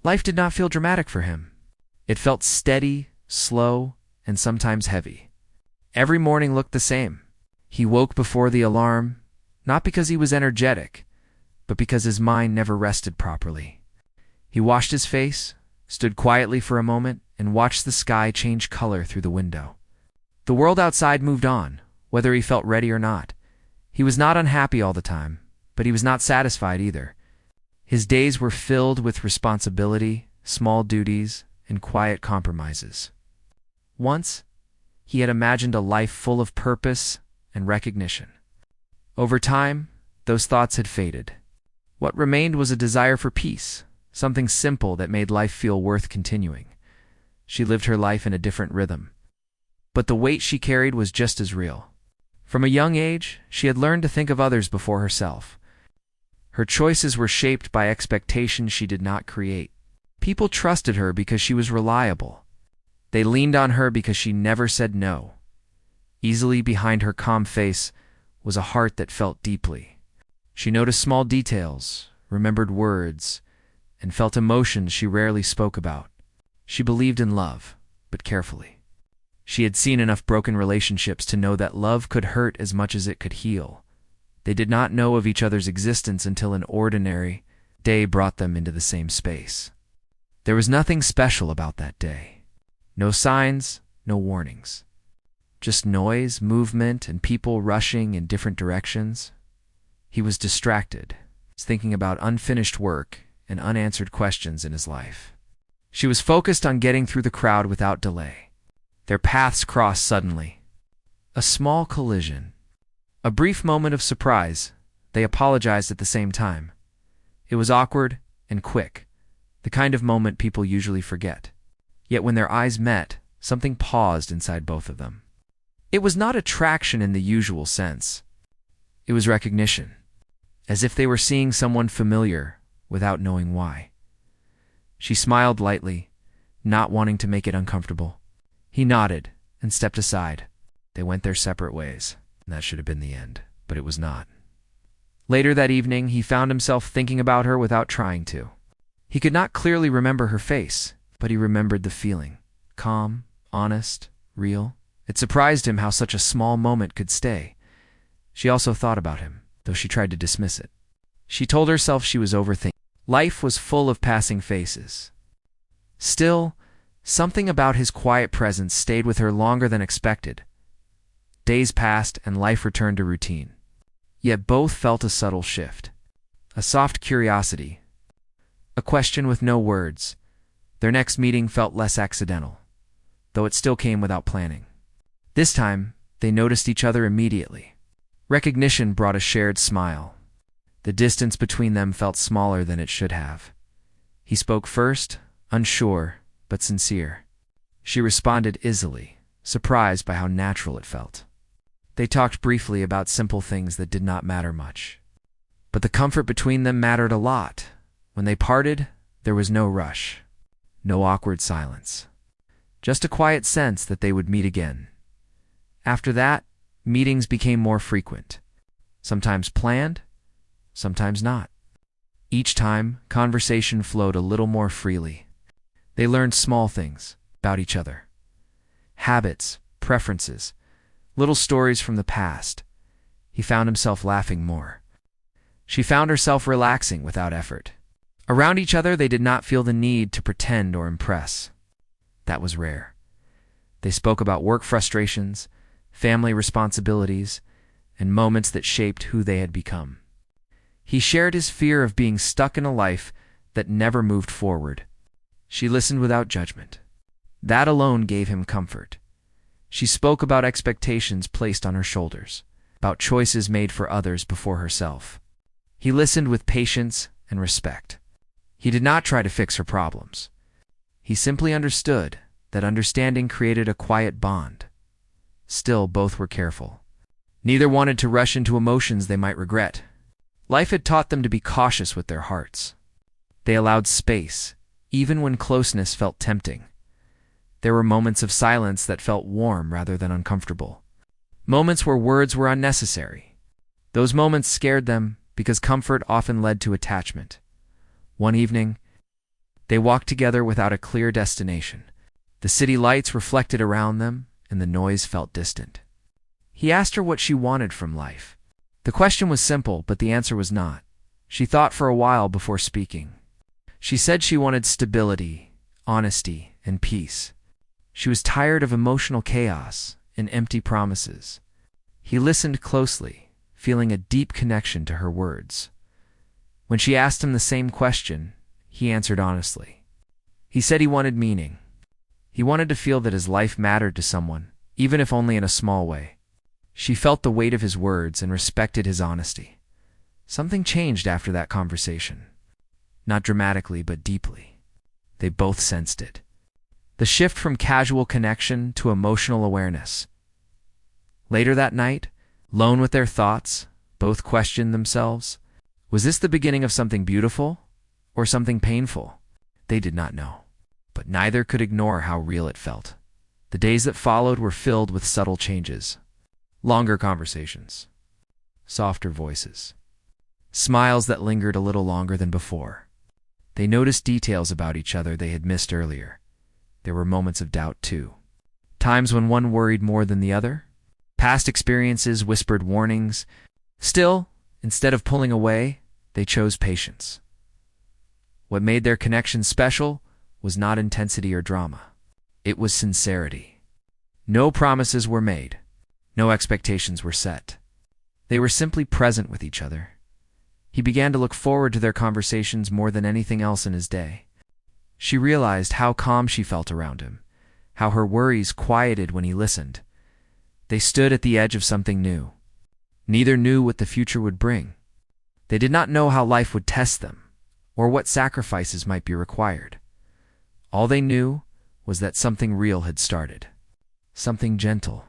Life did not feel dramatic for him. It felt steady, slow, and sometimes heavy. Every morning looked the same. He woke before the alarm, not because he was energetic, but because his mind never rested properly. He washed his face, stood quietly for a moment, and watched the sky change color through the window. The world outside moved on, whether he felt ready or not. He was not unhappy all the time, but he was not satisfied either. His days were filled with responsibility, small duties, and quiet compromises. Once, he had imagined a life full of purpose and recognition. Over time, those thoughts had faded. What remained was a desire for peace, something simple that made life feel worth continuing. She lived her life in a different rhythm. But the weight she carried was just as real. From a young age, she had learned to think of others before herself. Her choices were shaped by expectations she did not create. People trusted her because she was reliable. They leaned on her because she never said no. Easily behind her calm face was a heart that felt deeply. She noticed small details, remembered words, and felt emotions she rarely spoke about. She believed in love, but carefully. She had seen enough broken relationships to know that love could hurt as much as it could heal. They did not know of each other's existence until an ordinary day brought them into the same space. There was nothing special about that day. No signs, no warnings. Just noise, movement, and people rushing in different directions. He was distracted, thinking about unfinished work and unanswered questions in his life. She was focused on getting through the crowd without delay. Their paths crossed suddenly. A small collision. A brief moment of surprise. They apologized at the same time. It was awkward and quick, the kind of moment people usually forget. Yet when their eyes met, something paused inside both of them. It was not attraction in the usual sense. It was recognition, as if they were seeing someone familiar without knowing why. She smiled lightly, not wanting to make it uncomfortable. He nodded and stepped aside. They went their separate ways. That should have been the end, but it was not. Later that evening, he found himself thinking about her without trying to. He could not clearly remember her face, but he remembered the feeling. Calm, honest, real. It surprised him how such a small moment could stay. She also thought about him, though she tried to dismiss it. She told herself she was overthinking. Life was full of passing faces. Still, something about his quiet presence stayed with her longer than expected. Days passed and life returned to routine. Yet both felt a subtle shift. A soft curiosity. A question with no words. Their next meeting felt less accidental, though it still came without planning. This time, they noticed each other immediately. Recognition brought a shared smile. The distance between them felt smaller than it should have. He spoke first, unsure, but sincere. She responded easily, surprised by how natural it felt. They talked briefly about simple things that did not matter much. But the comfort between them mattered a lot. When they parted, there was no rush, no awkward silence. Just a quiet sense that they would meet again. After that, meetings became more frequent. Sometimes planned, sometimes not. Each time, conversation flowed a little more freely. They learned small things about each other. Habits, preferences, little stories from the past. He found himself laughing more. She found herself relaxing without effort. Around each other, they did not feel the need to pretend or impress. That was rare. They spoke about work frustrations, family responsibilities, and moments that shaped who they had become. He shared his fear of being stuck in a life that never moved forward. She listened without judgment. That alone gave him comfort. She spoke about expectations placed on her shoulders, about choices made for others before herself. He listened with patience and respect. He did not try to fix her problems. He simply understood that understanding created a quiet bond. Still, both were careful. Neither wanted to rush into emotions they might regret. Life had taught them to be cautious with their hearts. They allowed space, even when closeness felt tempting. There were moments of silence that felt warm rather than uncomfortable. Moments where words were unnecessary. Those moments scared them because comfort often led to attachment. One evening, They walked together without a clear destination. The city lights reflected around them, and the noise felt distant. He asked her what she wanted from life. The question was simple, but the answer was not. She thought for a while before speaking. She said she wanted stability, honesty, and peace. She was tired of emotional chaos and empty promises. He listened closely, feeling a deep connection to her words. When she asked him the same question, he answered honestly. He said he wanted meaning. He wanted to feel that his life mattered to someone, even if only in a small way. She felt the weight of his words and respected his honesty. Something changed after that conversation. Not dramatically, but deeply. They both sensed it. The shift from casual connection to emotional awareness. Later that night, alone with their thoughts, both questioned themselves. Was this the beginning of something beautiful or something painful? They did not know, but neither could ignore how real it felt. The days that followed were filled with subtle changes. Longer conversations, softer voices, smiles that lingered a little longer than before. They noticed details about each other they had missed earlier. There were moments of doubt, too. Times when one worried more than the other. Past experiences whispered warnings. Still, instead of pulling away, they chose patience. What made their connection special was not intensity or drama. It was sincerity. No promises were made. No expectations were set. They were simply present with each other. He began to look forward to their conversations more than anything else in his day. She realized how calm she felt around him, how her worries quieted when he listened. They stood at the edge of something new. Neither knew what the future would bring. They did not know how life would test them, or what sacrifices might be required. All they knew was that something real had started. Something gentle.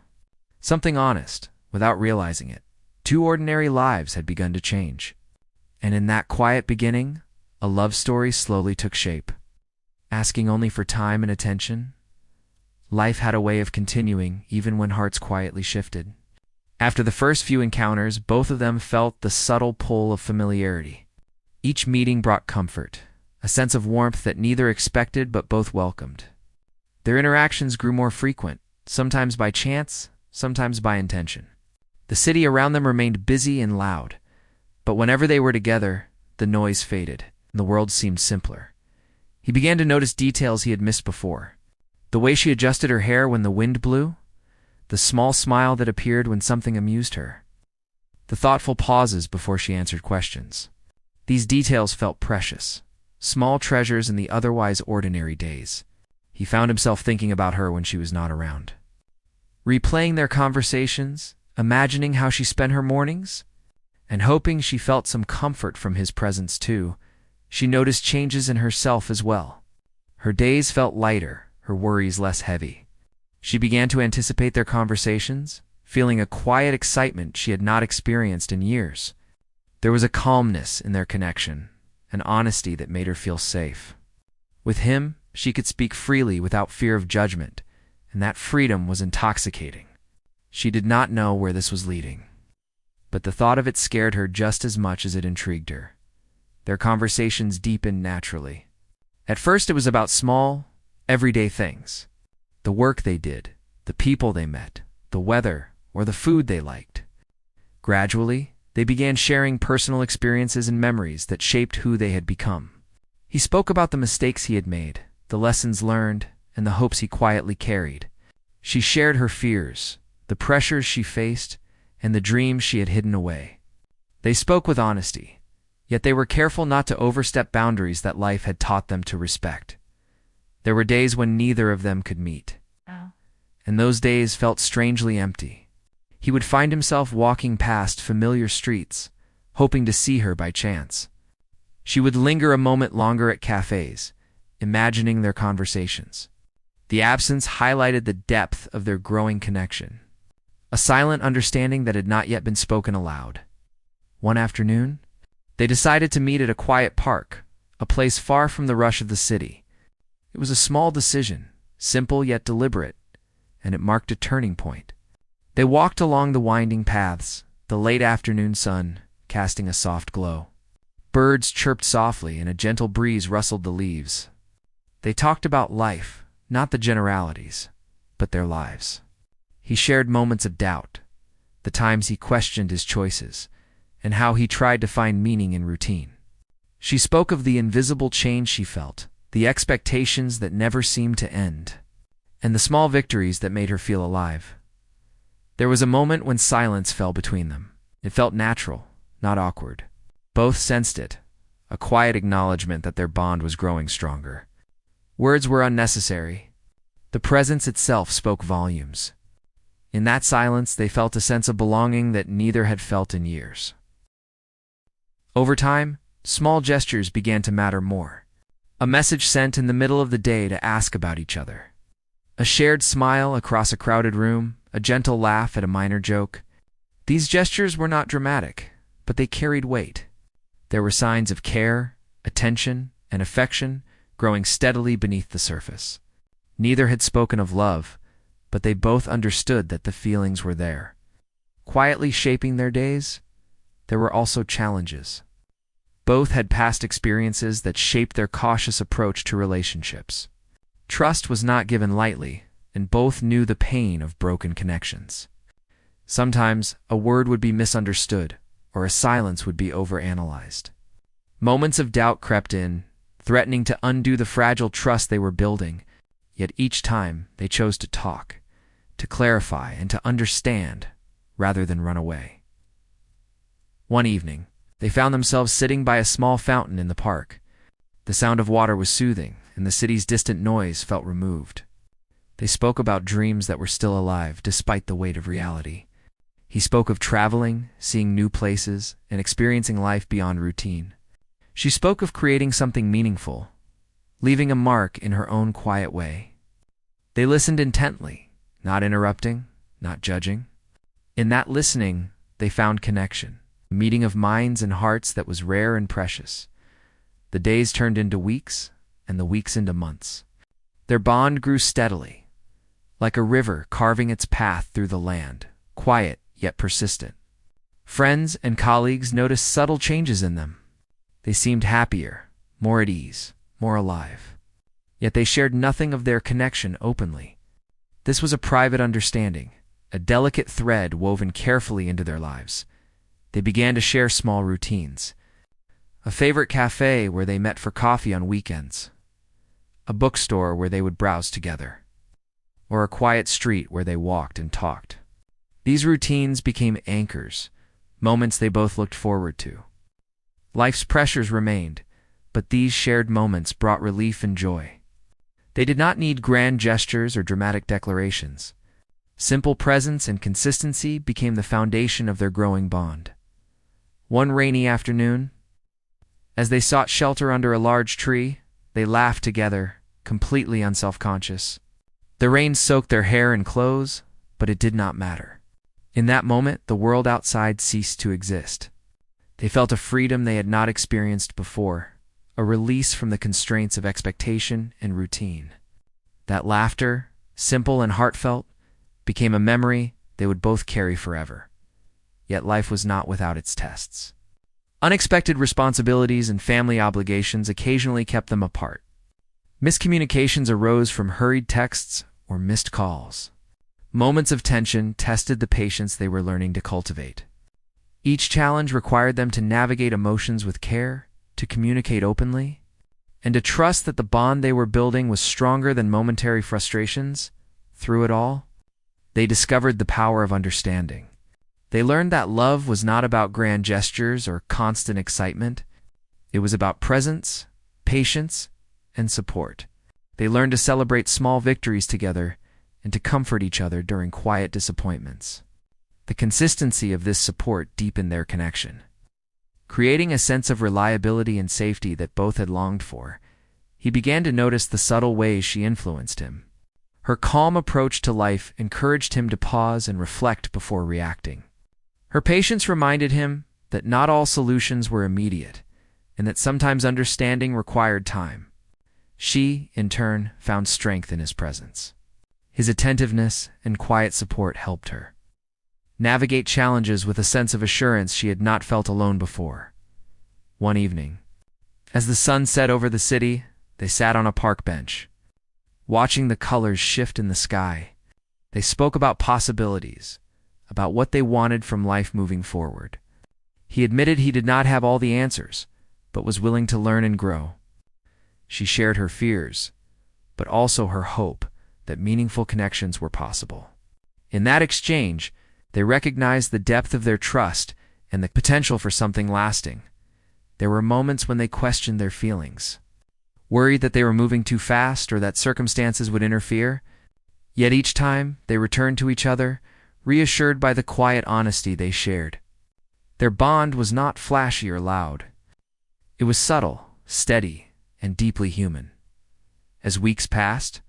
Something honest, without realizing it. Two ordinary lives had begun to change. And in that quiet beginning, a love story slowly took shape. Asking only for time and attention, life had a way of continuing even when hearts quietly shifted. After the first few encounters, both of them felt the subtle pull of familiarity. Each meeting brought comfort, a sense of warmth that neither expected but both welcomed. Their interactions grew more frequent, sometimes by chance, sometimes by intention. The city around them remained busy and loud, but whenever they were together, the noise faded, and the world seemed simpler. He began to notice details he had missed before. The way she adjusted her hair when the wind blew, the small smile that appeared when something amused her, the thoughtful pauses before she answered questions. These details felt precious, small treasures in the otherwise ordinary days. He found himself thinking about her when she was not around. Replaying their conversations, imagining how she spent her mornings, and hoping she felt some comfort from his presence too. She noticed changes in herself as well. Her days felt lighter, her worries less heavy. She began to anticipate their conversations, feeling a quiet excitement she had not experienced in years. There was a calmness in their connection, an honesty that made her feel safe. With him, she could speak freely without fear of judgment, and that freedom was intoxicating. She did not know where this was leading, but the thought of it scared her just as much as it intrigued her. Their conversations deepened naturally. At first it was about small, everyday things. The work they did, the people they met, the weather, or the food they liked. Gradually, they began sharing personal experiences and memories that shaped who they had become. He spoke about the mistakes he had made, the lessons learned, and the hopes he quietly carried. She shared her fears, the pressures she faced, and the dreams she had hidden away. They spoke with honesty, yet they were careful not to overstep boundaries that life had taught them to respect. There were days when neither of them could meet, and those days felt strangely empty. He would find himself walking past familiar streets, hoping to see her by chance. She would linger a moment longer at cafes, imagining their conversations. The absence highlighted the depth of their growing connection, a silent understanding that had not yet been spoken aloud. One afternoon, they decided to meet at a quiet park, a place far from the rush of the city. It was a small decision, simple yet deliberate, and it marked a turning point. They walked along the winding paths, the late afternoon sun casting a soft glow. Birds chirped softly and a gentle breeze rustled the leaves. They talked about life, not the generalities, but their lives. He shared moments of doubt, the times he questioned his choices, and how he tried to find meaning in routine. She spoke of the invisible change she felt, the expectations that never seemed to end, and the small victories that made her feel alive. There was a moment when silence fell between them. It felt natural, not awkward. Both sensed it, a quiet acknowledgement that their bond was growing stronger. Words were unnecessary. The presence itself spoke volumes. In that silence, they felt a sense of belonging that neither had felt in years. Over time, small gestures began to matter more. A message sent in the middle of the day to ask about each other. A shared smile across a crowded room, a gentle laugh at a minor joke. These gestures were not dramatic, but they carried weight. There were signs of care, attention, and affection growing steadily beneath the surface. Neither had spoken of love, but they both understood that the feelings were there. Quietly shaping their days, there were also challenges. Both had past experiences that shaped their cautious approach to relationships. Trust was not given lightly, and both knew the pain of broken connections. Sometimes a word would be misunderstood, or a silence would be overanalyzed. Moments of doubt crept in, threatening to undo the fragile trust they were building, yet each time they chose to talk, to clarify, and to understand, rather than run away. One evening, they found themselves sitting by a small fountain in the park. The sound of water was soothing, and the city's distant noise felt removed. They spoke about dreams that were still alive despite the weight of reality. He spoke of traveling, seeing new places, and experiencing life beyond routine. She spoke of creating something meaningful, leaving a mark in her own quiet way. They listened intently, not interrupting, not judging. In that listening, they found connection, a meeting of minds and hearts that was rare and precious. The days turned into weeks, and the weeks into months. Their bond grew steadily, like a river carving its path through the land, quiet yet persistent. Friends and colleagues noticed subtle changes in them. They seemed happier, more at ease, more alive. Yet they shared nothing of their connection openly. This was a private understanding, a delicate thread woven carefully into their lives. They began to share small routines. A favorite cafe where they met for coffee on weekends. A bookstore where they would browse together. Or a quiet street where they walked and talked. These routines became anchors, moments they both looked forward to. Life's pressures remained, but these shared moments brought relief and joy. They did not need grand gestures or dramatic declarations. Simple presence and consistency became the foundation of their growing bond. One rainy afternoon, as they sought shelter under a large tree, they laughed together, completely unselfconscious. The rain soaked their hair and clothes, but it did not matter. In that moment, the world outside ceased to exist. They felt a freedom they had not experienced before, a release from the constraints of expectation and routine. That laughter, simple and heartfelt, became a memory they would both carry forever. Yet life was not without its tests. Unexpected responsibilities and family obligations occasionally kept them apart. Miscommunications arose from hurried texts or missed calls. Moments of tension tested the patience they were learning to cultivate. Each challenge required them to navigate emotions with care, to communicate openly, and to trust that the bond they were building was stronger than momentary frustrations. Through it all, they discovered the power of understanding. They learned that love was not about grand gestures or constant excitement. It was about presence, patience, and support. They learned to celebrate small victories together and to comfort each other during quiet disappointments. The consistency of this support deepened their connection, creating a sense of reliability and safety that both had longed for. He began to notice the subtle ways she influenced him. Her calm approach to life encouraged him to pause and reflect before reacting. Her patience reminded him that not all solutions were immediate, and that sometimes understanding required time. She, in turn, found strength in his presence. His attentiveness and quiet support helped her navigate challenges with a sense of assurance she had not felt alone before. One evening, as the sun set over the city, they sat on a park bench, watching the colors shift in the sky. They spoke about possibilities, about what they wanted from life moving forward. He admitted he did not have all the answers, but was willing to learn and grow. She shared her fears, but also her hope that meaningful connections were possible. In that exchange, they recognized the depth of their trust and the potential for something lasting. There were moments when they questioned their feelings, worried that they were moving too fast or that circumstances would interfere. Yet each time they returned to each other, reassured by the quiet honesty they shared. Their bond was not flashy or loud. It was subtle, steady, and deeply human. As weeks passed,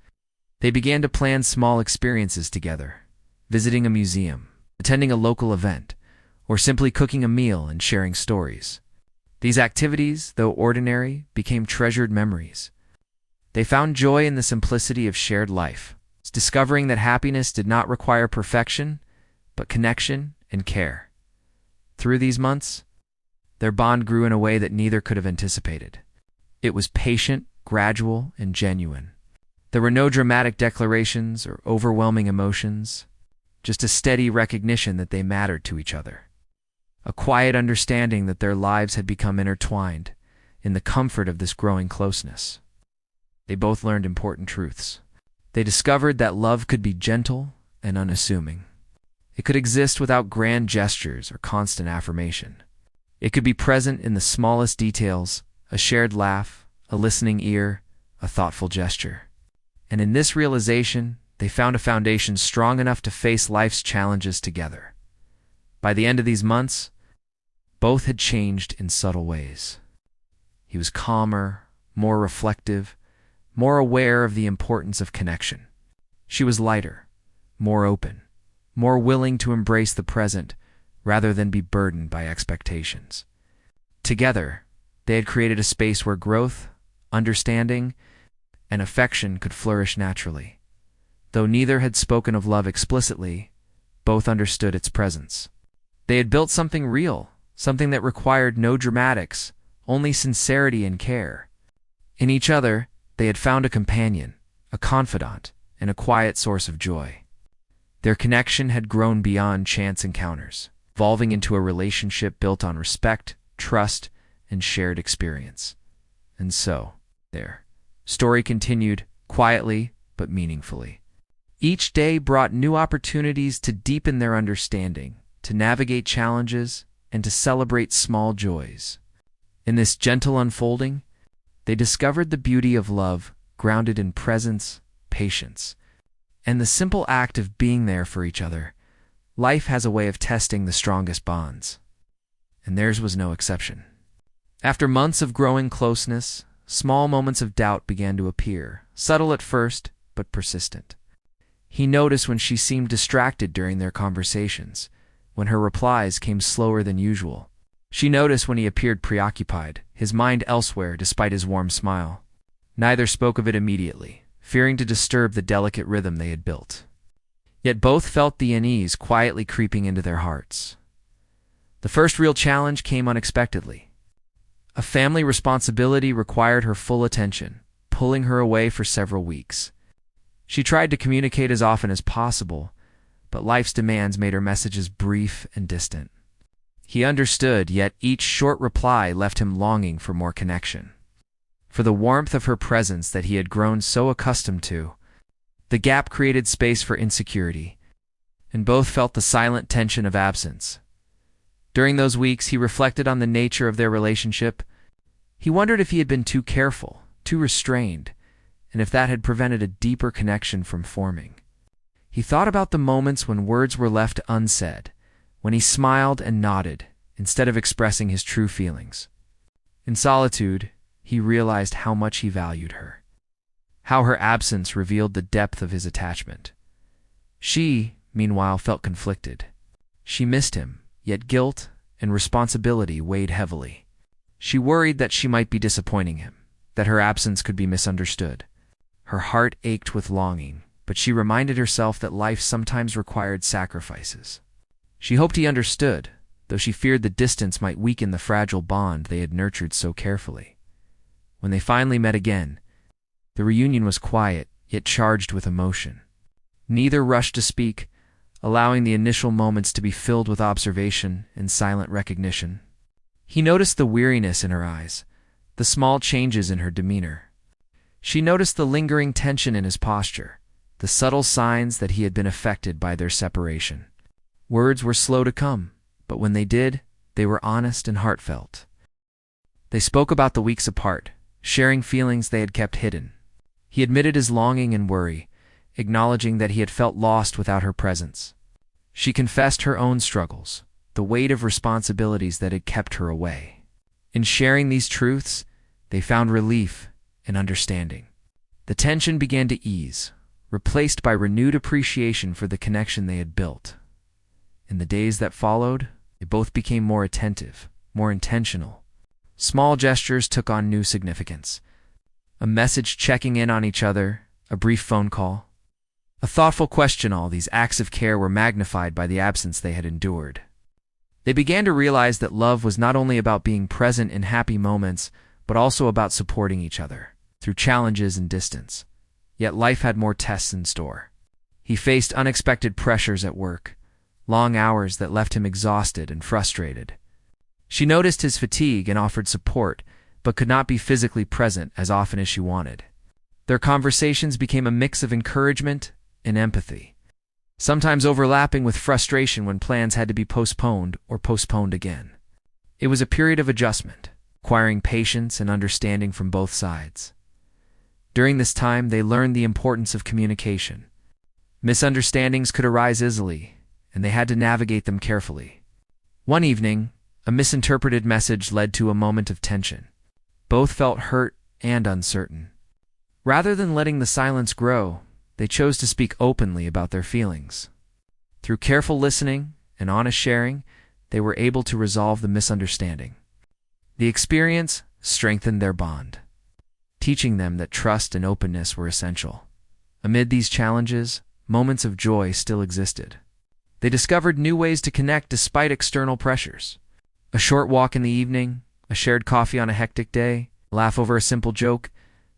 they began to plan small experiences together, visiting a museum, attending a local event, or simply cooking a meal and sharing stories. These activities, though ordinary, became treasured memories. They found joy in the simplicity of shared life, discovering that happiness did not require perfection, but connection and care. Through these months, their bond grew in a way that neither could have anticipated. It was patient, gradual, and genuine. There were no dramatic declarations or overwhelming emotions, just a steady recognition that they mattered to each other. A quiet understanding that their lives had become intertwined in the comfort of this growing closeness. They both learned important truths. They discovered that love could be gentle and unassuming. It could exist without grand gestures or constant affirmation. It could be present in the smallest details, a shared laugh, a listening ear, a thoughtful gesture. And in this realization, they found a foundation strong enough to face life's challenges together. By the end of these months, both had changed in subtle ways. He was calmer, more reflective, more aware of the importance of connection. She was lighter, more open, more willing to embrace the present rather than be burdened by expectations. Together, they had created a space where growth, understanding, and affection could flourish naturally. Though neither had spoken of love explicitly, both understood its presence. They had built something real, something that required no dramatics, only sincerity and care. In each other, they had found a companion, a confidant, and a quiet source of joy. Their connection had grown beyond chance encounters, evolving into a relationship built on respect, trust, and shared experience. And so, their story continued, quietly but meaningfully. Each day brought new opportunities to deepen their understanding, to navigate challenges, and to celebrate small joys. In this gentle unfolding, they discovered the beauty of love grounded in presence, patience, and the simple act of being there for each other. Life has a way of testing the strongest bonds, and theirs was no exception. After months of growing closeness, small moments of doubt began to appear, subtle at first, but persistent. He noticed when she seemed distracted during their conversations, when her replies came slower than usual. She noticed when he appeared preoccupied, his mind elsewhere despite his warm smile. Neither spoke of it immediately, fearing to disturb the delicate rhythm they had built. Yet both felt the unease quietly creeping into their hearts. The first real challenge came unexpectedly. A family responsibility required her full attention, pulling her away for several weeks. She tried to communicate as often as possible, but life's demands made her messages brief and distant. He understood, yet each short reply left him longing for more connection, for the warmth of her presence that he had grown so accustomed to. The gap created space for insecurity, and both felt the silent tension of absence. During those weeks, he reflected on the nature of their relationship. He wondered if he had been too careful, too restrained, and if that had prevented a deeper connection from forming. He thought about the moments when words were left unsaid, when he smiled and nodded instead of expressing his true feelings. In solitude, he realized how much he valued her, how her absence revealed the depth of his attachment. She, meanwhile, felt conflicted. She missed him, yet guilt and responsibility weighed heavily. She worried that she might be disappointing him, that her absence could be misunderstood. Her heart ached with longing, but she reminded herself that life sometimes required sacrifices. She hoped he understood, though she feared the distance might weaken the fragile bond they had nurtured so carefully. When they finally met again, The reunion was quiet, yet charged with emotion. Neither rushed to speak, allowing the initial moments to be filled with observation and silent recognition. He noticed the weariness in her eyes, the small changes in her demeanor. She noticed the lingering tension in his posture, the subtle signs that he had been affected by their separation. Words were slow to come, but when they did, they were honest and heartfelt. They spoke about the weeks apart, sharing feelings they had kept hidden. He admitted his longing and worry, acknowledging that he had felt lost without her presence. She confessed her own struggles, the weight of responsibilities that had kept her away. In sharing these truths, they found relief and understanding. The tension began to ease, replaced by renewed appreciation for the connection they had built. In the days that followed, they both became more attentive, more intentional. Small gestures took on new significance. A message checking in on each other, a brief phone call, a thoughtful question. All these acts of care were magnified by the absence they had endured. They began to realize that love was not only about being present in happy moments, but also about supporting each other through challenges and distance. Yet life had more tests in store. He faced unexpected pressures at work, long hours that left him exhausted and frustrated. She noticed his fatigue and offered support, but could not be physically present as often as she wanted. Their conversations became a mix of encouragement and empathy, sometimes overlapping with frustration when plans had to be postponed or postponed again. It was a period of adjustment, requiring patience and understanding from both sides. During this time, they learned the importance of communication. Misunderstandings could arise easily, and they had to navigate them carefully. One evening, a misinterpreted message led to a moment of tension. Both felt hurt and uncertain. Rather than letting the silence grow, they chose to speak openly about their feelings. Through careful listening and honest sharing, they were able to resolve the misunderstanding. The experience strengthened their bond, teaching them that trust and openness were essential. Amid these challenges, moments of joy still existed. They discovered new ways to connect despite external pressures. A short walk in the evening, a shared coffee on a hectic day, a laugh over a simple joke.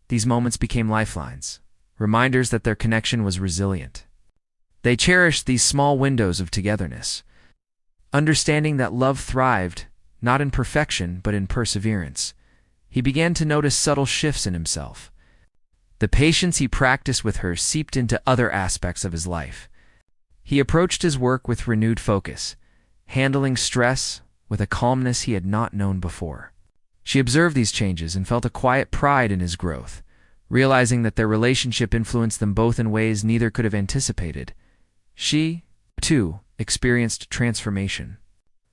These moments became lifelines, reminders that their connection was resilient. They cherished these small windows of togetherness, understanding that love thrived not in perfection but in perseverance. He began to notice subtle shifts in himself. The patience he practiced with her seeped into other aspects of his life. He approached his work with renewed focus, handling stress with a calmness he had not known before. She observed these changes and felt a quiet pride in his growth, realizing that their relationship influenced them both in ways neither could have anticipated. She, too, experienced transformation.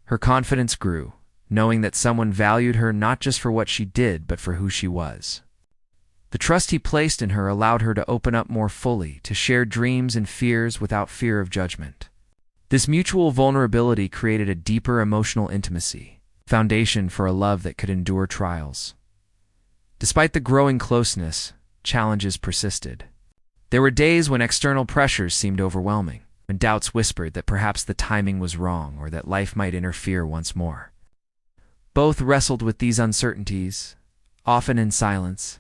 Her confidence grew, knowing that someone valued her not just for what she did, but for who she was. The trust he placed in her allowed her to open up more fully, to share dreams and fears without fear of judgment. This mutual vulnerability created a deeper emotional intimacy, foundation for a love that could endure trials. Despite the growing closeness, challenges persisted. There were days when external pressures seemed overwhelming, when doubts whispered that perhaps the timing was wrong or that life might interfere once more. Both wrestled with these uncertainties, often in silence,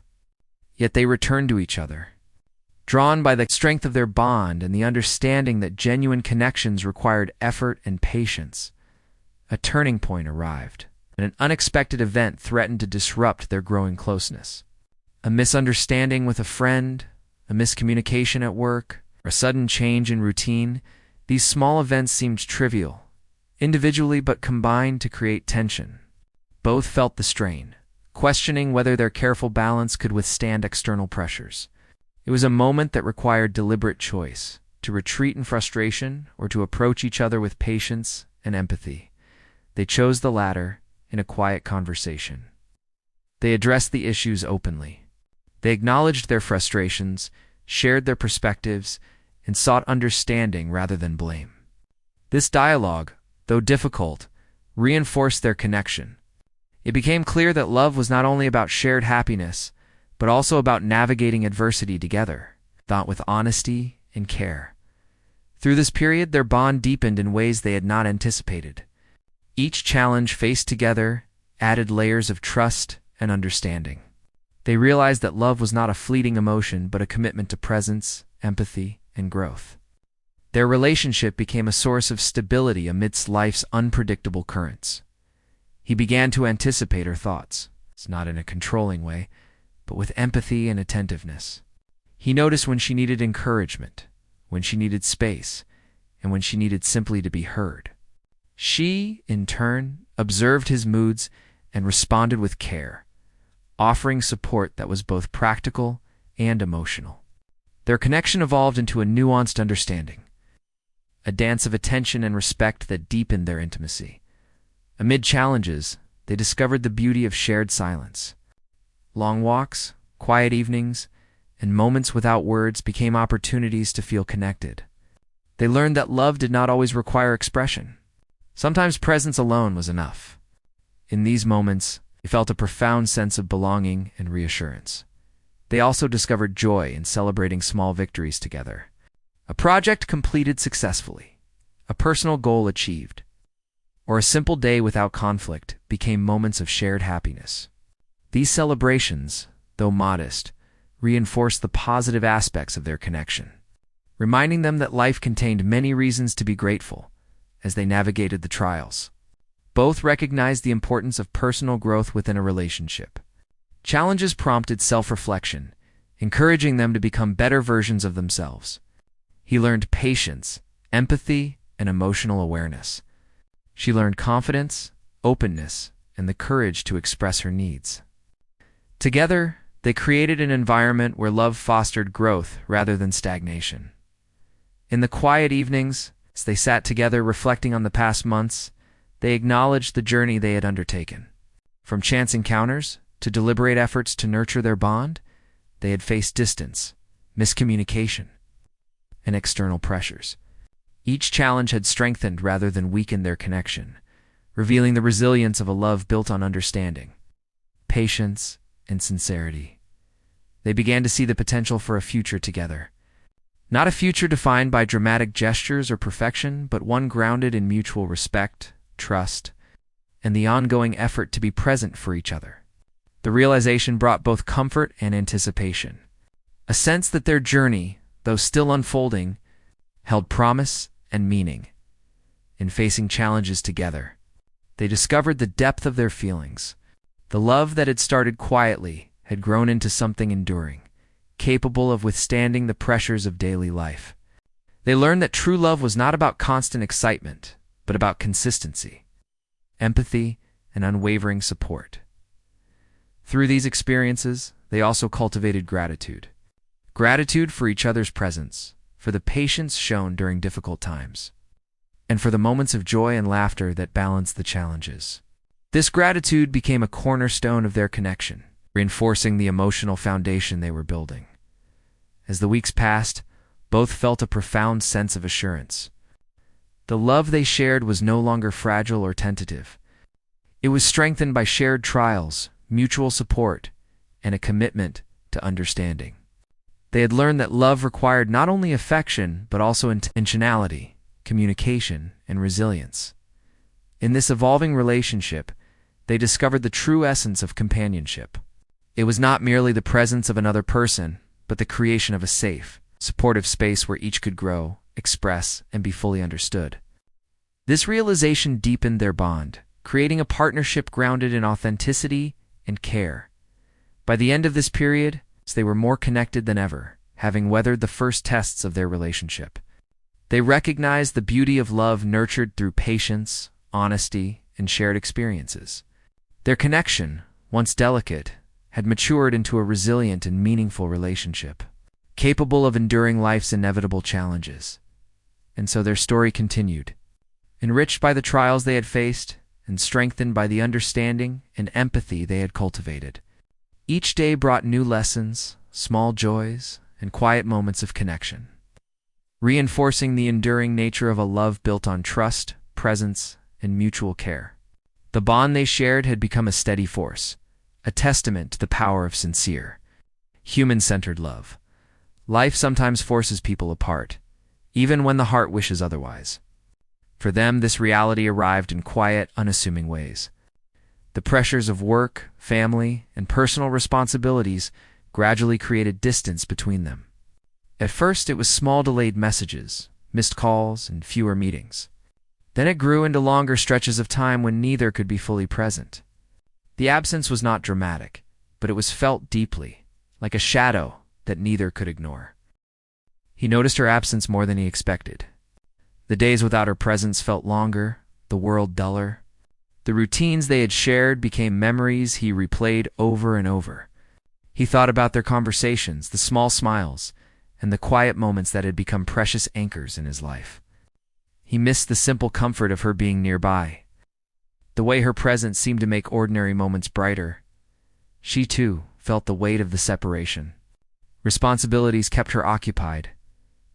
yet they returned to each other, drawn by the strength of their bond and the understanding that genuine connections required effort and patience. A turning point arrived, and an unexpected event threatened to disrupt their growing closeness. A misunderstanding with a friend, a miscommunication at work, or a sudden change in routine. These small events seemed trivial, individually but combined to create tension. Both felt the strain, questioning whether their careful balance could withstand external pressures. It was a moment that required deliberate choice, to retreat in frustration or to approach each other with patience and empathy. They chose the latter in a quiet conversation. They addressed the issues openly. They acknowledged their frustrations, shared their perspectives, and sought understanding rather than blame. This dialogue, though difficult, reinforced their connection. It became clear that love was not only about shared happiness, but also about navigating adversity together, thought with honesty and care. Through this period, their bond deepened in ways they had not anticipated. Each challenge faced together added layers of trust and understanding. They realized that love was not a fleeting emotion, but a commitment to presence, empathy, and growth. Their relationship became a source of stability amidst life's unpredictable currents. He began to anticipate her thoughts, not in a controlling way, but with empathy and attentiveness. He noticed when she needed encouragement, when she needed space, and when she needed simply to be heard. She, in turn, observed his moods and responded with care, offering support that was both practical and emotional. Their connection evolved into a nuanced understanding, a dance of attention and respect that deepened their intimacy. Amid challenges, they discovered the beauty of shared silence. Long walks, quiet evenings, and moments without words became opportunities to feel connected. They learned that love did not always require expression. Sometimes presence alone was enough. In these moments, they felt a profound sense of belonging and reassurance. They also discovered joy in celebrating small victories together. A project completed successfully, a personal goal achieved, or a simple day without conflict became moments of shared happiness. These celebrations, though modest, reinforced the positive aspects of their connection, reminding them that life contained many reasons to be grateful as they navigated the trials. Both recognized the importance of personal growth within a relationship. Challenges prompted self-reflection, encouraging them to become better versions of themselves. He learned patience, empathy, and emotional awareness. She learned confidence, openness, and the courage to express her needs. Together, they created an environment where love fostered growth rather than stagnation. In the quiet evenings, as they sat together reflecting on the past months, they acknowledged the journey they had undertaken. From chance encounters to deliberate efforts to nurture their bond, they had faced distance, miscommunication, and external pressures. Each challenge had strengthened rather than weakened their connection, revealing the resilience of a love built on understanding, patience, and sincerity. They began to see the potential for a future together. Not a future defined by dramatic gestures or perfection, but one grounded in mutual respect, trust, and the ongoing effort to be present for each other. The realization brought both comfort and anticipation, a sense that their journey, though still unfolding, held promise and meaning. In facing challenges together, they discovered the depth of their feelings. The love that had started quietly had grown into something enduring, capable of withstanding the pressures of daily life. They learned that true love was not about constant excitement, but about consistency, empathy, and unwavering support. Through these experiences, they also cultivated gratitude. Gratitude for each other's presence, for the patience shown during difficult times, and for the moments of joy and laughter that balanced the challenges. This gratitude became a cornerstone of their connection, reinforcing the emotional foundation they were building. As the weeks passed, both felt a profound sense of assurance. The love they shared was no longer fragile or tentative. It was strengthened by shared trials, mutual support, and a commitment to understanding. They had learned that love required not only affection, but also intentionality, communication, and resilience. In this evolving relationship, they discovered the true essence of companionship. It was not merely the presence of another person, but the creation of a safe, supportive space where each could grow, express, and be fully understood. This realization deepened their bond, creating a partnership grounded in authenticity and care. By the end of this period, they were more connected than ever, having weathered the first tests of their relationship. They recognized the beauty of love nurtured through patience, honesty, and shared experiences. Their connection, once delicate, had matured into a resilient and meaningful relationship, capable of enduring life's inevitable challenges. And so their story continued, enriched by the trials they had faced and strengthened by the understanding and empathy they had cultivated. Each day brought new lessons, small joys, and quiet moments of connection, reinforcing the enduring nature of a love built on trust, presence, and mutual care. The bond they shared had become a steady force, a testament to the power of sincere, human-centered love. Life sometimes forces people apart, even when the heart wishes otherwise. For them, this reality arrived in quiet, unassuming ways. The pressures of work, family, and personal responsibilities gradually created distance between them. At first, it was small delayed messages, missed calls, and fewer meetings. Then it grew into longer stretches of time when neither could be fully present. The absence was not dramatic, but it was felt deeply, like a shadow that neither could ignore. He noticed her absence more than he expected. The days without her presence felt longer, the world duller. The routines they had shared became memories he replayed over and over. He thought about their conversations, the small smiles, and the quiet moments that had become precious anchors in his life. He missed the simple comfort of her being nearby. The way her presence seemed to make ordinary moments brighter. She, too, felt the weight of the separation. Responsibilities kept her occupied,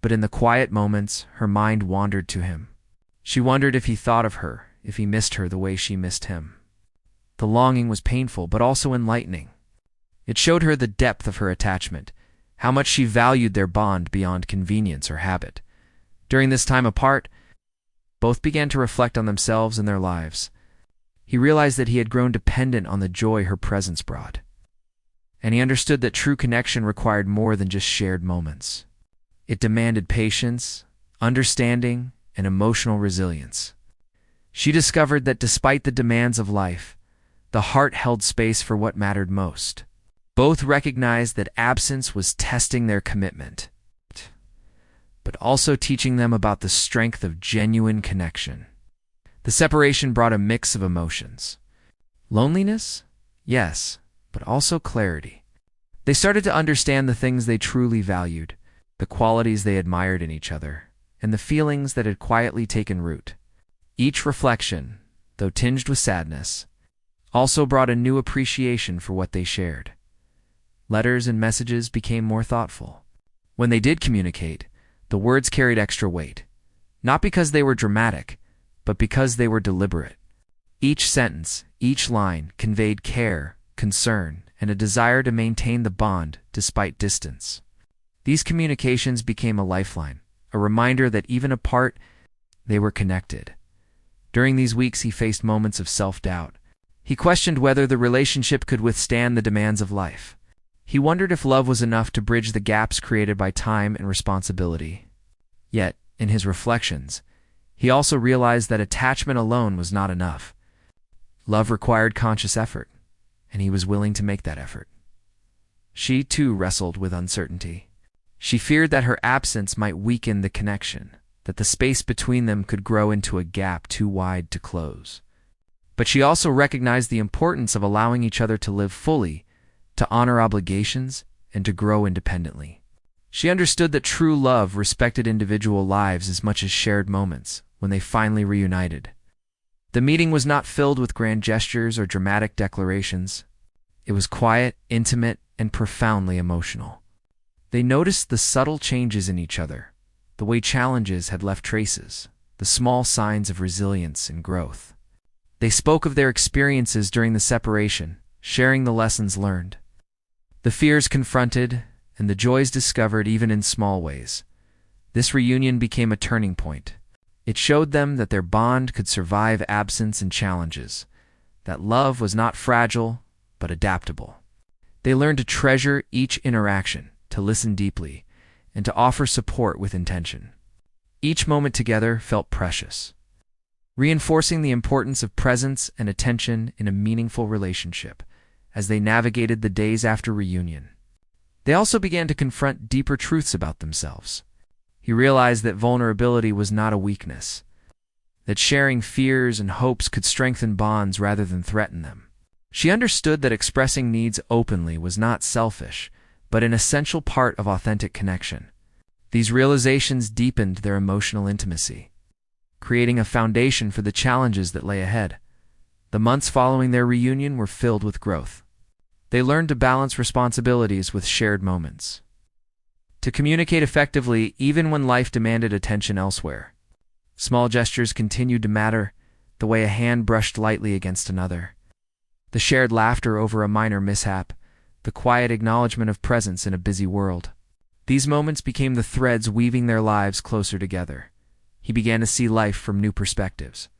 but in the quiet moments, her mind wandered to him. She wondered if he thought of her, if he missed her the way she missed him. The longing was painful, but also enlightening. It showed her the depth of her attachment, how much she valued their bond beyond convenience or habit. During this time apart, both began to reflect on themselves and their lives. He realized that he had grown dependent on the joy her presence brought. And he understood that true connection required more than just shared moments. It demanded patience, understanding, and emotional resilience. She discovered that despite the demands of life, the heart held space for what mattered most. Both recognized that absence was testing their commitment, but also teaching them about the strength of genuine connection. The separation brought a mix of emotions. Loneliness? Yes, but also clarity. They started to understand the things they truly valued, the qualities they admired in each other, and the feelings that had quietly taken root. Each reflection, though tinged with sadness, also brought a new appreciation for what they shared. Letters and messages became more thoughtful. When they did communicate, the words carried extra weight, not because they were dramatic, but because they were deliberate. Each sentence, each line conveyed care, concern, and a desire to maintain the bond despite distance. These communications became a lifeline, a reminder that even apart, they were connected. During these weeks, he faced moments of self-doubt. He questioned whether the relationship could withstand the demands of life. He wondered if love was enough to bridge the gaps created by time and responsibility. Yet, in his reflections, he also realized that attachment alone was not enough. Love required conscious effort, and he was willing to make that effort. She, too, wrestled with uncertainty. She feared that her absence might weaken the connection, that the space between them could grow into a gap too wide to close. But she also recognized the importance of allowing each other to live fully, to honor obligations, and to grow independently. She understood that true love respected individual lives as much as shared moments when they finally reunited. The meeting was not filled with grand gestures or dramatic declarations. It was quiet, intimate, and profoundly emotional. They noticed the subtle changes in each other, the way challenges had left traces, the small signs of resilience and growth. They spoke of their experiences during the separation, sharing the lessons learned, the fears confronted, and the joys discovered even in small ways. This reunion became a turning point. It showed them that their bond could survive absence and challenges, that love was not fragile, but adaptable. They learned to treasure each interaction, to listen deeply, and to offer support with intention. Each moment together felt precious, reinforcing the importance of presence and attention in a meaningful relationship as they navigated the days after reunion. They also began to confront deeper truths about themselves. He realized that vulnerability was not a weakness, that sharing fears and hopes could strengthen bonds rather than threaten them. She understood that expressing needs openly was not selfish, but an essential part of authentic connection. These realizations deepened their emotional intimacy, creating a foundation for the challenges that lay ahead. The months following their reunion were filled with growth. They learned to balance responsibilities with shared moments, to communicate effectively even when life demanded attention elsewhere. Small gestures continued to matter, the way a hand brushed lightly against another, the shared laughter over a minor mishap, the quiet acknowledgement of presence in a busy world. These moments became the threads weaving their lives closer together. He began to see life from new perspectives.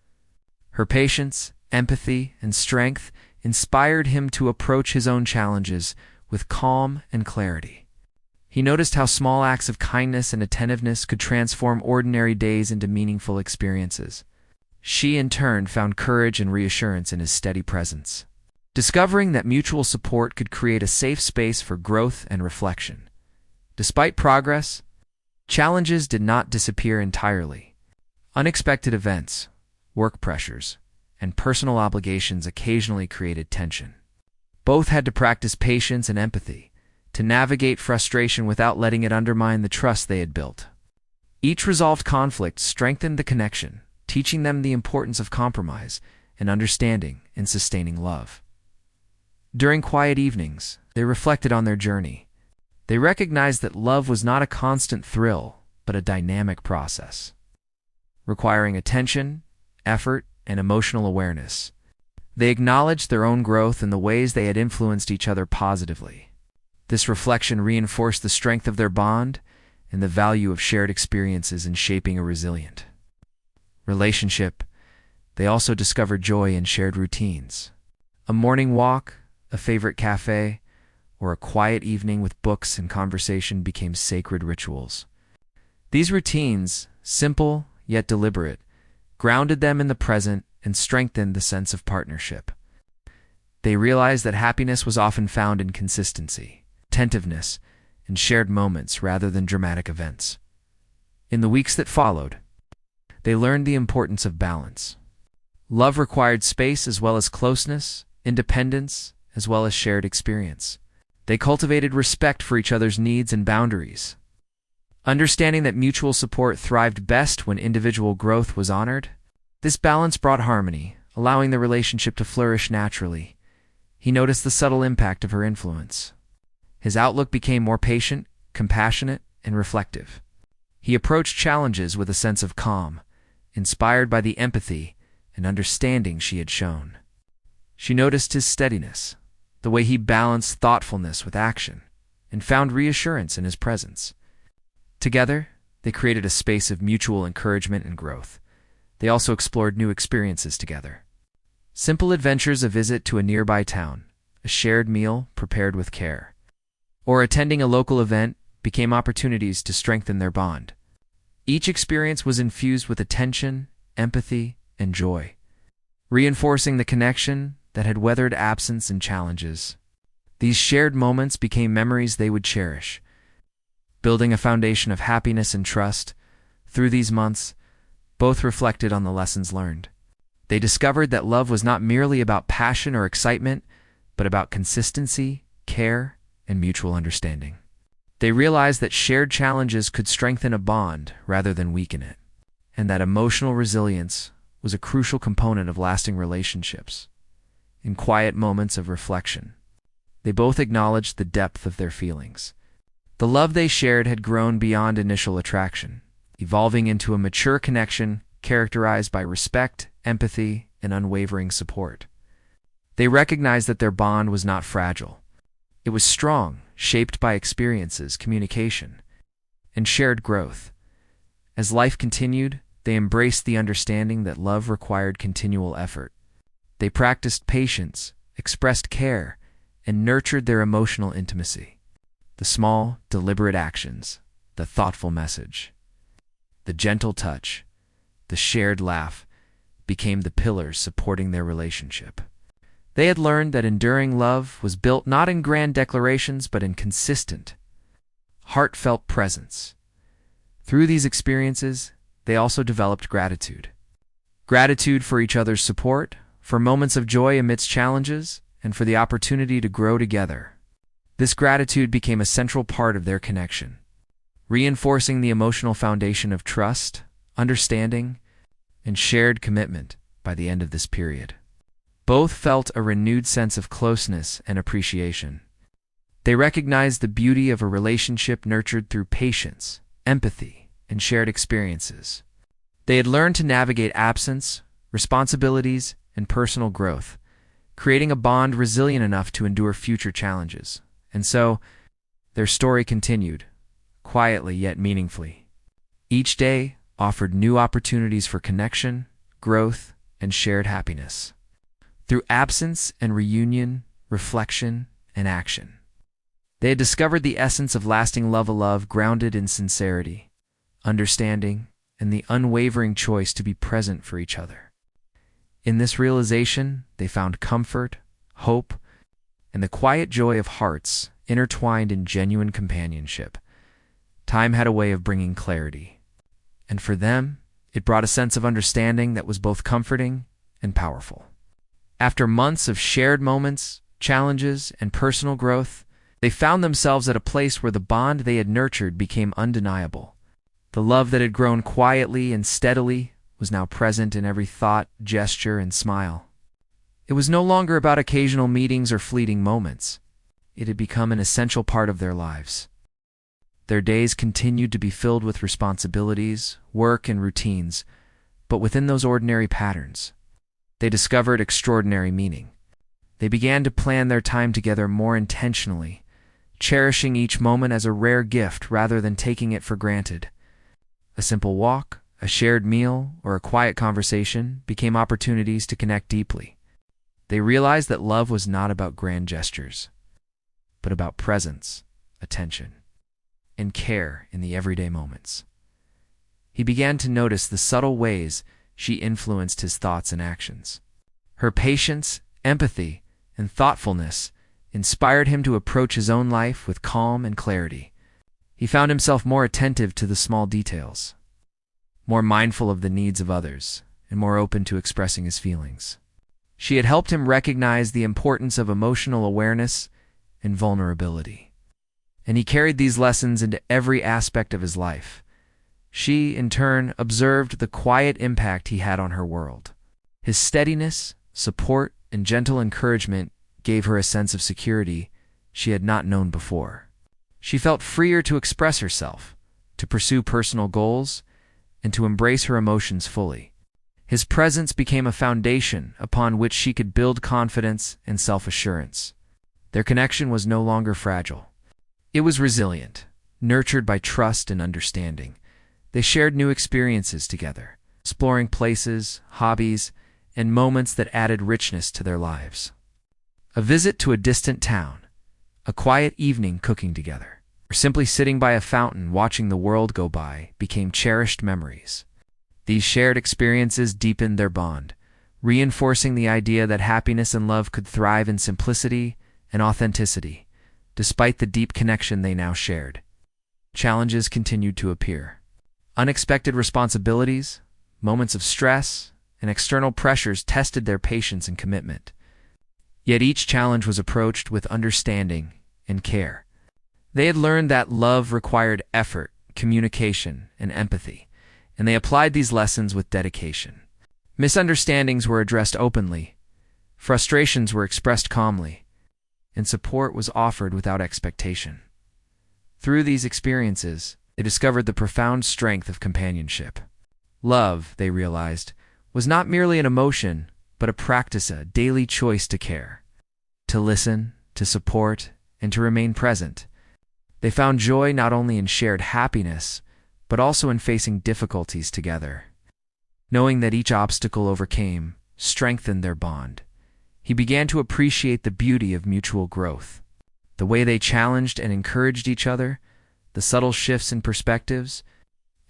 Her patience, empathy, and strength inspired him to approach his own challenges with calm and clarity. He noticed how small acts of kindness and attentiveness could transform ordinary days into meaningful experiences. She, in turn, found courage and reassurance in his steady presence, discovering that mutual support could create a safe space for growth and reflection. Despite progress, challenges did not disappear entirely. Unexpected events, work pressures, and personal obligations occasionally created tension. Both had to practice patience and empathy to navigate frustration without letting it undermine the trust they had built. Each resolved conflict strengthened the connection, teaching them the importance of compromise and understanding in sustaining love. During quiet evenings, they reflected on their journey. They recognized that love was not a constant thrill, but a dynamic process, requiring attention, effort, and emotional awareness. They acknowledged their own growth and the ways they had influenced each other positively. This reflection reinforced the strength of their bond and the value of shared experiences in shaping a resilient relationship. They also discovered joy in shared routines. A morning walk, a favorite cafe, or a quiet evening with books and conversation became sacred rituals. These routines, simple yet deliberate, grounded them in the present and strengthened the sense of partnership. They realized that happiness was often found in consistency, attentiveness, and shared moments rather than dramatic events. In the weeks that followed, they learned the importance of balance. Love required space as well as closeness, independence as well as shared experience. They cultivated respect for each other's needs and boundaries, understanding that mutual support thrived best when individual growth was honored. This balance brought harmony, allowing the relationship to flourish naturally. He noticed the subtle impact of her influence. His outlook became more patient, compassionate, and reflective. He approached challenges with a sense of calm, inspired by the empathy and understanding she had shown. She noticed his steadiness, the way he balanced thoughtfulness with action, and found reassurance in his presence. Together, they created a space of mutual encouragement and growth. They also explored new experiences together. Simple adventures, a visit to a nearby town, a shared meal prepared with care, or attending a local event became opportunities to strengthen their bond. Each experience was infused with attention, empathy, and joy, reinforcing the connection that had weathered absence and challenges. These shared moments became memories they would cherish, building a foundation of happiness and trust. Through these months, both reflected on the lessons learned. They discovered that love was not merely about passion or excitement, but about consistency, care, and mutual understanding. They realized that shared challenges could strengthen a bond rather than weaken it, and that emotional resilience was a crucial component of lasting relationships. In quiet moments of reflection, they both acknowledged the depth of their feelings. The love they shared had grown beyond initial attraction, evolving into a mature connection characterized by respect, empathy, and unwavering support. They recognized that their bond was not fragile. It was strong, shaped by experiences, communication, and shared growth. As life continued, they embraced the understanding that love required continual effort. They practiced patience, expressed care, and nurtured their emotional intimacy. The small, deliberate actions, the thoughtful message, the gentle touch, the shared laugh became the pillars supporting their relationship. They had learned that enduring love was built not in grand declarations but in consistent, heartfelt presence. Through these experiences, they also developed gratitude. Gratitude for each other's support, for moments of joy amidst challenges, and for the opportunity to grow together. This gratitude became a central part of their connection, reinforcing the emotional foundation of trust, understanding, and shared commitment. By the end of this period, both felt a renewed sense of closeness and appreciation. They recognized the beauty of a relationship nurtured through patience, empathy, and shared experiences. They had learned to navigate absence, responsibilities, and personal growth, creating a bond resilient enough to endure future challenges. And so, their story continued, quietly yet meaningfully. Each day offered new opportunities for connection, growth, and shared happiness. through absence and reunion, reflection and action. They had discovered the essence of lasting love, a love grounded in sincerity, understanding, and the unwavering choice to be present for each other. In this realization, they found comfort, hope, and the quiet joy of hearts intertwined in genuine companionship. Time had a way of bringing clarity, and for them, it brought a sense of understanding that was both comforting and powerful. After months of shared moments, challenges, and personal growth, they found themselves at a place where the bond they had nurtured became undeniable. The love that had grown quietly and steadily was now present in every thought, gesture, and smile. It was no longer about occasional meetings or fleeting moments. It had become an essential part of their lives. Their days continued to be filled with responsibilities, work, and routines, but within those ordinary patterns, they discovered extraordinary meaning. They began to plan their time together more intentionally, cherishing each moment as a rare gift rather than taking it for granted. A simple walk, a shared meal, or a quiet conversation became opportunities to connect deeply. They realized that love was not about grand gestures, but about presence, attention, and care in the everyday moments. He began to notice the subtle ways she influenced his thoughts and actions. Her patience, empathy, and thoughtfulness inspired him to approach his own life with calm and clarity. He found himself more attentive to the small details, more mindful of the needs of others, and more open to expressing his feelings. She had helped him recognize the importance of emotional awareness and vulnerability, and he carried these lessons into every aspect of his life. She, in turn, observed the quiet impact he had on her world. His steadiness, support, and gentle encouragement gave her a sense of security she had not known before. She felt freer to express herself, to pursue personal goals, and to embrace her emotions fully. His presence became a foundation upon which she could build confidence and self-assurance. Their connection was no longer fragile. It was resilient, nurtured by trust and understanding. They shared new experiences together, exploring places, hobbies, and moments that added richness to their lives. A visit to a distant town, a quiet evening cooking together, or simply sitting by a fountain watching the world go by became cherished memories. These shared experiences deepened their bond, reinforcing the idea that happiness and love could thrive in simplicity and authenticity, despite the deep connection they now shared. Challenges continued to appear. Unexpected responsibilities, moments of stress, and external pressures tested their patience and commitment. Yet each challenge was approached with understanding and care. They had learned that love required effort, communication, and empathy, and they applied these lessons with dedication. Misunderstandings were addressed openly, frustrations were expressed calmly, and support was offered without expectation. Through these experiences, they discovered the profound strength of companionship. Love, they realized, was not merely an emotion, but a practice, a daily choice to care, to listen, to support, and to remain present. They found joy not only in shared happiness, but also in facing difficulties together. Knowing that each obstacle overcame strengthened their bond, he began to appreciate the beauty of mutual growth. The way they challenged and encouraged each other, the subtle shifts in perspectives,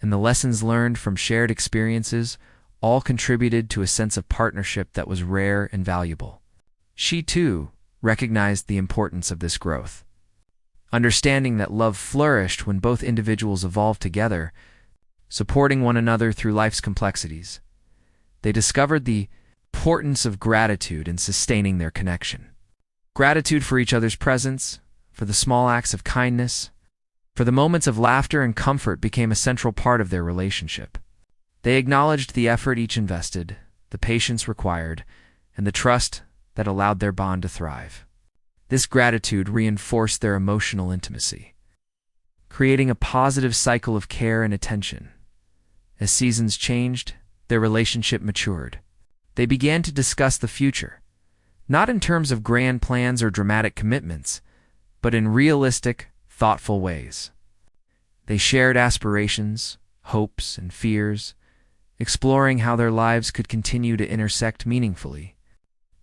and the lessons learned from shared experiences all contributed to a sense of partnership that was rare and valuable. She, too, recognized the importance of this growth. Understanding that love flourished when both individuals evolved together, supporting one another through life's complexities, they discovered the importance of gratitude in sustaining their connection. Gratitude for each other's presence, for the small acts of kindness, for the moments of laughter and comfort became a central part of their relationship. They acknowledged the effort each invested, the patience required, and the trust that allowed their bond to thrive. This gratitude reinforced their emotional intimacy, creating a positive cycle of care and attention. As seasons changed, their relationship matured. They began to discuss the future, not in terms of grand plans or dramatic commitments, but in realistic, thoughtful ways. They shared aspirations, hopes, and fears, exploring how their lives could continue to intersect meaningfully.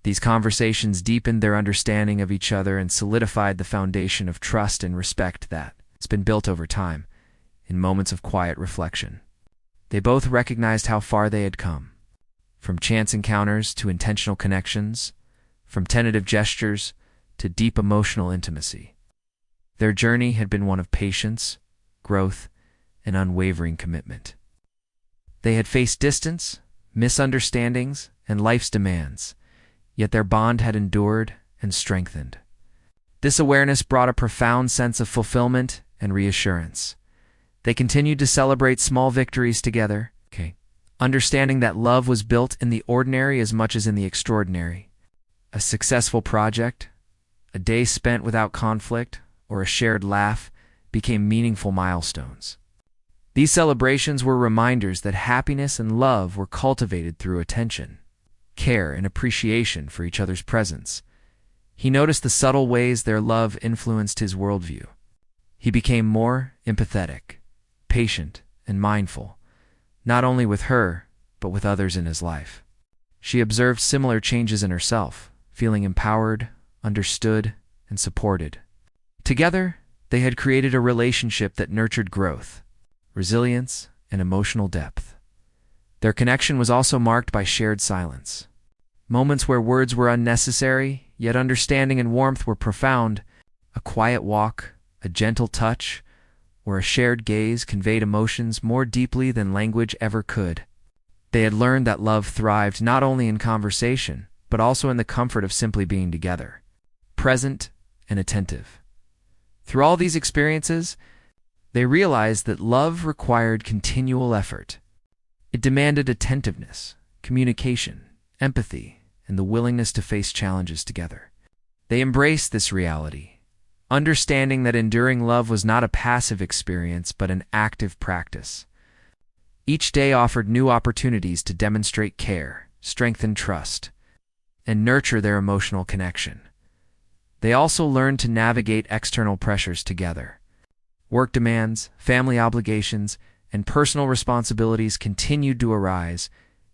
These conversations deepened their understanding of each other and solidified the foundation of trust and respect that has been built over time in moments of quiet reflection. They both recognized how far they had come, from chance encounters to intentional connections, from tentative gestures to deep emotional intimacy. Their journey had been one of patience, growth, and unwavering commitment. They had faced distance, misunderstandings, and life's demands, yet their bond had endured and strengthened. This awareness brought a profound sense of fulfillment and reassurance. They continued to celebrate small victories together, understanding that love was built in the ordinary as much as in the extraordinary. A successful project, a day spent without conflict, or a shared laugh became meaningful milestones. These celebrations were reminders that happiness and love were cultivated through attention, care, and appreciation for each other's presence. He noticed the subtle ways their love influenced his worldview. He became more empathetic, patient, and mindful, not only with her, but with others in his life. She observed similar changes in herself, feeling empowered, understood, and supported. Together, they had created a relationship that nurtured growth, resilience, and emotional depth. Their connection was also marked by shared silence. Moments where words were unnecessary, yet understanding and warmth were profound. A quiet walk, a gentle touch, or a shared gaze conveyed emotions more deeply than language ever could. They had learned that love thrived not only in conversation, but also in the comfort of simply being together, present and attentive. Through all these experiences, they realized that love required continual effort. It demanded attentiveness, communication, empathy, and the willingness to face challenges together. They embraced this reality, understanding that enduring love was not a passive experience but an active practice. Each day offered new opportunities to demonstrate care, strengthen trust, and nurture their emotional connection. They also learned to navigate external pressures together. Work demands, family obligations, and personal responsibilities continued to arise,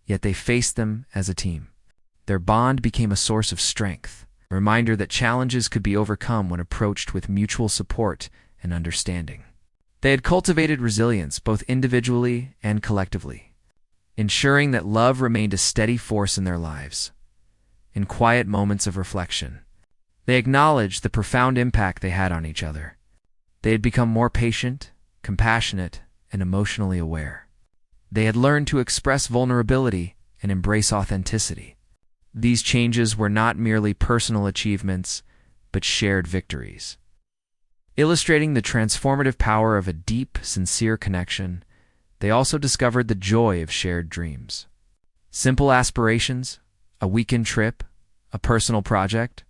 yet they faced them as a team. Their bond became a source of strength, a reminder that challenges could be overcome when approached with mutual support and understanding. They had cultivated resilience both individually and collectively, ensuring that love remained a steady force in their lives. In quiet moments of reflection, they acknowledged the profound impact they had on each other. They had become more patient, compassionate, and emotionally aware. They had learned to express vulnerability and embrace authenticity. These changes were not merely personal achievements, but shared victories. Illustrating the transformative power of a deep, sincere connection, they also discovered the joy of shared dreams. Simple aspirations, a weekend trip, a personal project,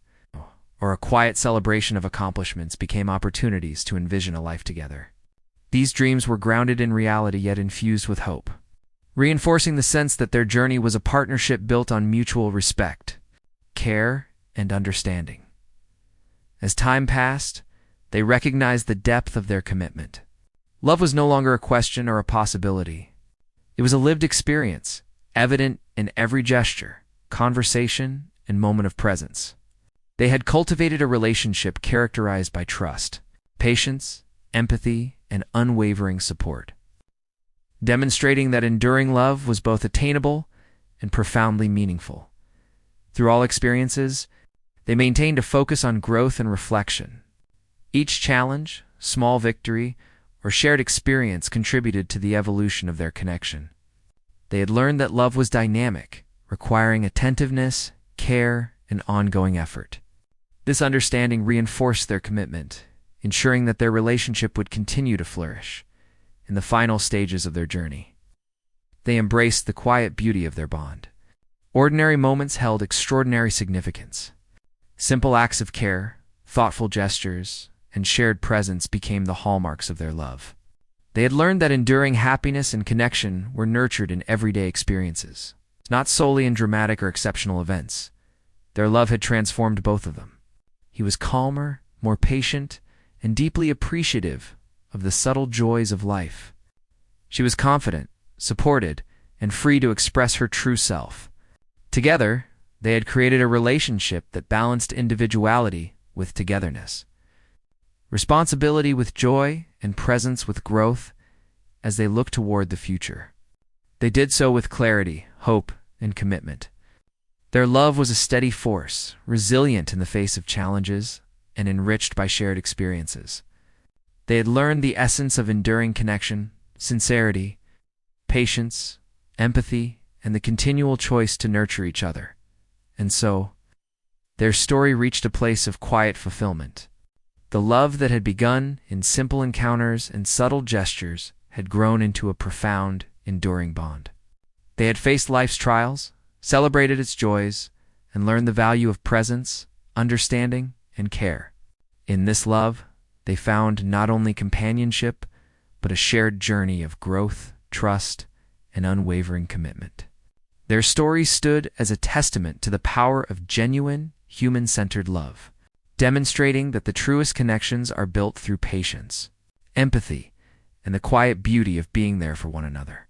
or a quiet celebration of accomplishments became opportunities to envision a life together. These dreams were grounded in reality yet infused with hope, reinforcing the sense that their journey was a partnership built on mutual respect, care, and understanding. As time passed, they recognized the depth of their commitment. Love was no longer a question or a possibility. It was a lived experience, evident in every gesture, conversation, and moment of presence. They had cultivated a relationship characterized by trust, patience, empathy, and unwavering support, demonstrating that enduring love was both attainable and profoundly meaningful. Through all experiences, they maintained a focus on growth and reflection. Each challenge, small victory, or shared experience contributed to the evolution of their connection. They had learned that love was dynamic, requiring attentiveness, care, and ongoing effort. This understanding reinforced their commitment, ensuring that their relationship would continue to flourish in the final stages of their journey. They embraced the quiet beauty of their bond. Ordinary moments held extraordinary significance. Simple acts of care, thoughtful gestures, and shared presence became the hallmarks of their love. They had learned that enduring happiness and connection were nurtured in everyday experiences, not solely in dramatic or exceptional events. Their love had transformed both of them. He was calmer, more patient, and deeply appreciative of the subtle joys of life. She was confident, supported, and free to express her true self. Together, They had created a relationship that balanced individuality with togetherness, responsibility with joy, and presence with growth as they looked toward the future. They did so with clarity, hope, and commitment. Their love was a steady force, resilient in the face of challenges, and enriched by shared experiences. They had learned the essence of enduring connection, sincerity, patience, empathy, and the continual choice to nurture each other. And so, their story reached a place of quiet fulfillment. The love that had begun in simple encounters and subtle gestures had grown into a profound, enduring bond. They had faced life's trials, celebrated its joys, and learned the value of presence, understanding, and care. In this love, they found not only companionship, but a shared journey of growth, trust, and unwavering commitment. Their story stood as a testament to the power of genuine, human-centered love, demonstrating that the truest connections are built through patience, empathy, and the quiet beauty of being there for one another.